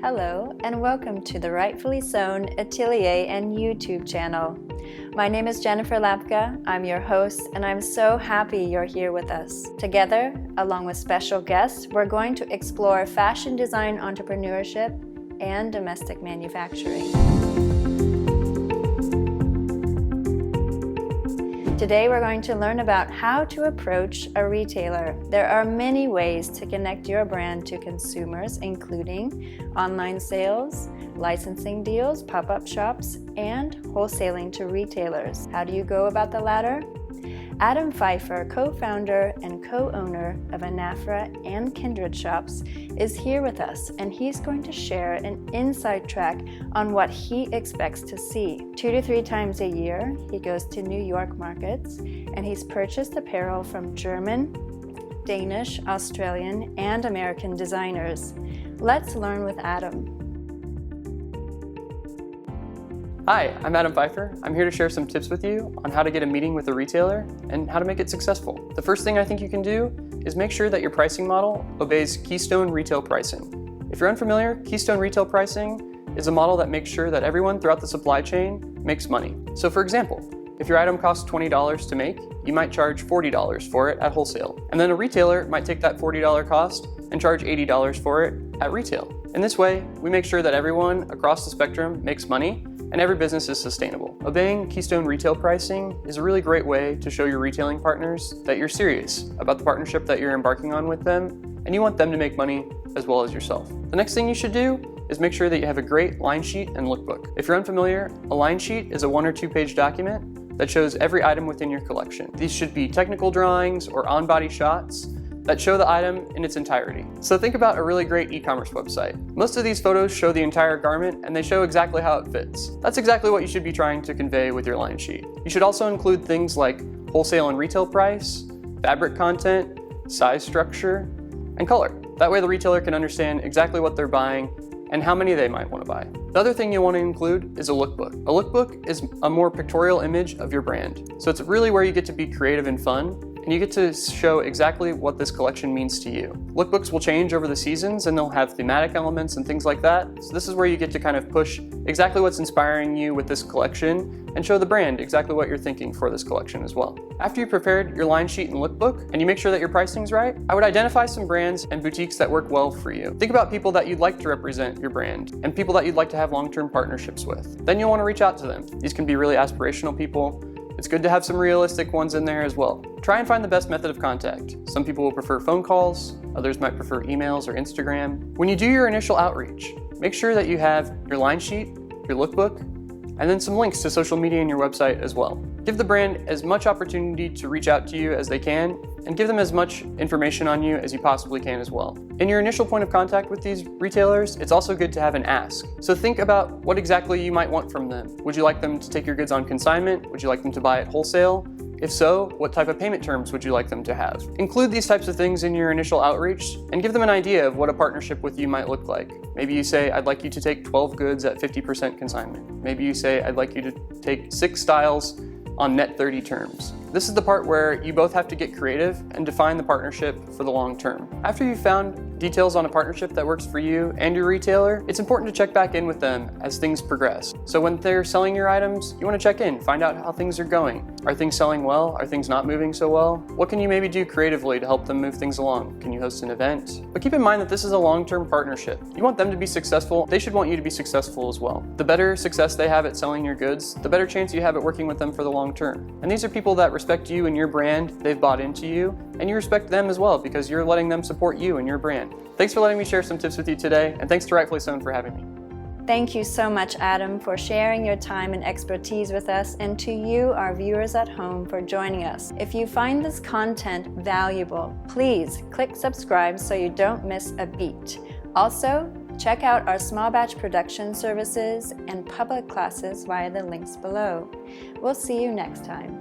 Hello, and welcome to the Rightfully Sewn Atelier and YouTube channel. My name is Jennifer Lapka. I'm your host, and I'm so happy you're here with us. Together, along with special guests, we're going to explore fashion design entrepreneurship and domestic manufacturing. Today we're going to learn about how to approach a retailer. There are many ways to connect your brand to consumers, including online sales, licensing deals, pop-up shops, and wholesaling to retailers. How do you go about the latter? Adam Pfeiffer, co-founder and co-owner of Anafra and Kindred Shops, is here with us, and he's going to share an inside track on what he expects to see. 2 to 3 times a year, he goes to New York markets, and he's purchased apparel from German, Danish, Australian, and American designers. Let's learn with Adam. Hi, I'm Adam Pfeiffer. I'm here to share some tips with you on how to get a meeting with a retailer and how to make it successful. The first thing I think you can do is make sure that your pricing model obeys Keystone retail pricing. If you're unfamiliar, Keystone retail pricing is a model that makes sure that everyone throughout the supply chain makes money. So for example, if your item costs $20 to make, you might charge $40 for it at wholesale. And then a retailer might take that $40 cost and charge $80 for it at retail. In this way, we make sure that everyone across the spectrum makes money and every business is sustainable. Obeying Keystone retail pricing is a really great way to show your retailing partners that you're serious about the partnership that you're embarking on with them, and you want them to make money as well as yourself. The next thing you should do is make sure that you have a great line sheet and lookbook. If you're unfamiliar, a line sheet is a 1 or 2 page document that shows every item within your collection. These should be technical drawings or on-body shots that show the item in its entirety. So think about a really great e-commerce website. Most of these photos show the entire garment and they show exactly how it fits. That's exactly what you should be trying to convey with your line sheet. You should also include things like wholesale and retail price, fabric content, size structure, and color. That way the retailer can understand exactly what they're buying and how many they might want to buy. The other thing you want to include is a lookbook. A lookbook is a more pictorial image of your brand. So it's really where you get to be creative and fun, and you get to show exactly what this collection means to you. Lookbooks will change over the seasons and they'll have thematic elements and things like that. So this is where you get to kind of push exactly what's inspiring you with this collection and show the brand exactly what you're thinking for this collection as well. After you've prepared your line sheet and lookbook and you make sure that your pricing's right, I would identify some brands and boutiques that work well for you. Think about people that you'd like to represent your brand and people that you'd like to have long-term partnerships with. Then you'll want to reach out to them. These can be really aspirational people. It's good to have some realistic ones in there as well. Try and find the best method of contact. Some people will prefer phone calls, others might prefer emails or Instagram. When you do your initial outreach, make sure that you have your line sheet, your lookbook, and then some links to social media and your website as well. Give the brand as much opportunity to reach out to you as they can, and give them as much information on you as you possibly can as well. In your initial point of contact with these retailers, it's also good to have an ask. So think about what exactly you might want from them. Would you like them to take your goods on consignment? Would you like them to buy at wholesale? If so, what type of payment terms would you like them to have? Include these types of things in your initial outreach and give them an idea of what a partnership with you might look like. Maybe you say, I'd like you to take 12 goods at 50% consignment. Maybe you say, I'd like you to take 6 styles on net 30 terms. This is the part where you both have to get creative and define the partnership for the long term. After you've found details on a partnership that works for you and your retailer, it's important to check back in with them as things progress. So when they're selling your items, you want to check in, find out how things are going. Are things selling well? Are things not moving so well? What can you maybe do creatively to help them move things along? Can you host an event? But keep in mind that this is a long-term partnership. You want them to be successful, they should want you to be successful as well. The better success they have at selling your goods, the better chance you have at working with them for the long term. And these are people that respect you and your brand, they've bought into you, and you respect them as well because you're letting them support you and your brand. Thanks for letting me share some tips with you today, and thanks to Rightfully Sewn for having me. Thank you so much, Adam, for sharing your time and expertise with us, and to you, our viewers at home, for joining us. If you find this content valuable, please click subscribe so you don't miss a beat. Also, check out our small batch production services and public classes via the links below. We'll see you next time.